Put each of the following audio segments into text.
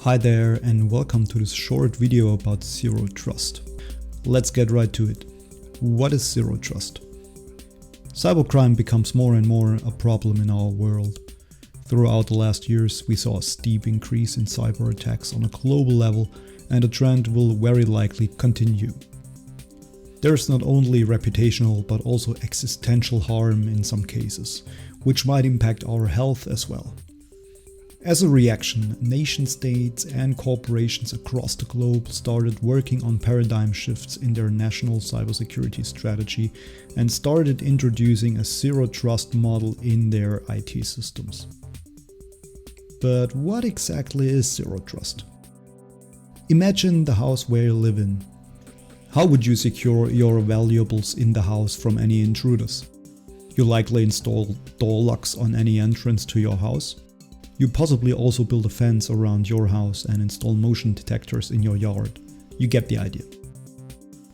Hi there and welcome to this short video about Zero Trust. Let's get right to it. What is Zero Trust? Cybercrime becomes more and more a problem in our world. Throughout the last years, we saw a steep increase in cyber attacks on a global level, and the trend will very likely continue. There is not only reputational but also existential harm in some cases, which might impact our health as well. As a reaction, nation-states and corporations across the globe started working on paradigm shifts in their national cybersecurity strategy and started introducing a zero trust model in their IT systems. But what exactly is zero trust? Imagine the house where you live in. How would you secure your valuables in the house from any intruders? You likely install door locks on any entrance to your house. You possibly also build a fence around your house and install motion detectors in your yard. You get the idea.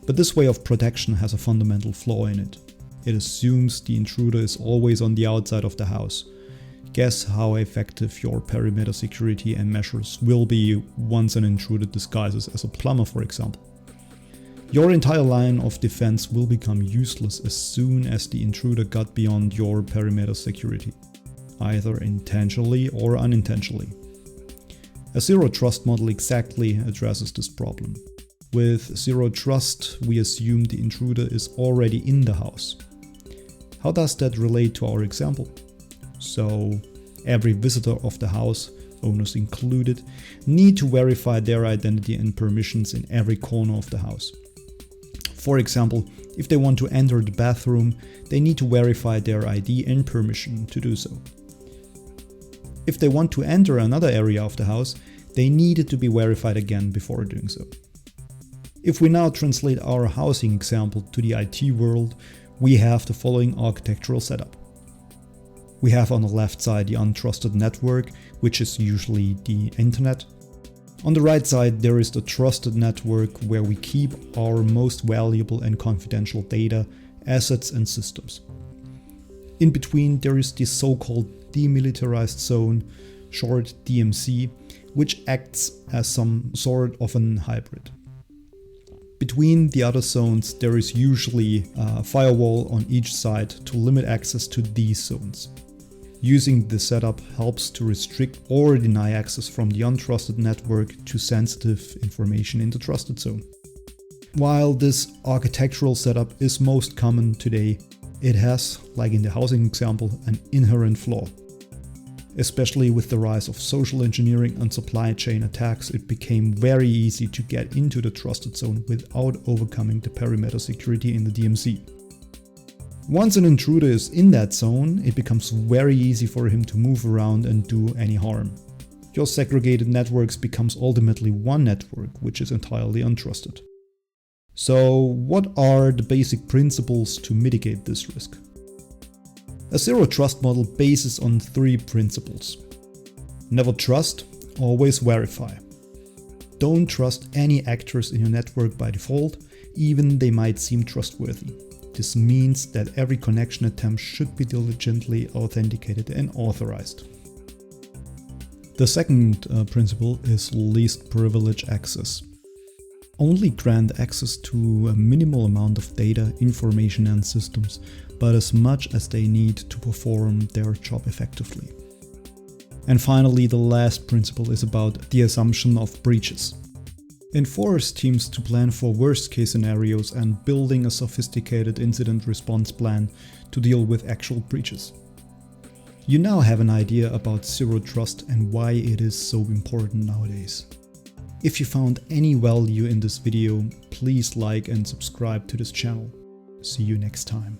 But this way of protection has a fundamental flaw in it. It assumes the intruder is always on the outside of the house. Guess how effective your perimeter security and measures will be once an intruder disguises as a plumber, for example. Your entire line of defense will become useless as soon as the intruder got beyond your perimeter security, either intentionally or unintentionally. A zero trust model exactly addresses this problem. With zero trust, we assume the intruder is already in the house. How does that relate to our example? So, every visitor of the house, owners included, need to verify their identity and permissions in every corner of the house. For example, if they want to enter the bathroom, they need to verify their ID and permission to do so. If they want to enter another area of the house, they needed to be verified again before doing so. If we now translate our housing example to the IT world, we have the following architectural setup. We have on the left side the untrusted network, which is usually the internet. On the right side there is the trusted network where we keep our most valuable and confidential data, assets and systems. In between there is the so-called demilitarized zone, short DMZ, which acts as some sort of an hybrid. Between the other zones there is usually a firewall on each side to limit access to these zones. Using this setup helps to restrict or deny access from the untrusted network to sensitive information in the trusted zone. While this architectural setup is most common today, it has, like in the housing example, an inherent flaw. Especially with the rise of social engineering and supply chain attacks, it became very easy to get into the trusted zone without overcoming the perimeter security in the DMZ. Once an intruder is in that zone, it becomes very easy for him to move around and do any harm. Your segregated networks becomes ultimately one network, which is entirely untrusted. So, what are the basic principles to mitigate this risk? A zero trust model bases on three principles. Never trust, always verify. Don't trust any actors in your network by default, even they might seem trustworthy. This means that every connection attempt should be diligently authenticated and authorized. The second principle is least privilege access. Only grant access to a minimal amount of data, information and systems, but as much as they need to perform their job effectively. And finally, the last principle is about the assumption of breaches. Enforce teams to plan for worst-case scenarios and building a sophisticated incident response plan to deal with actual breaches. You now have an idea about zero trust and why it is so important nowadays. If you found any value in this video, please like and subscribe to this channel. See you next time.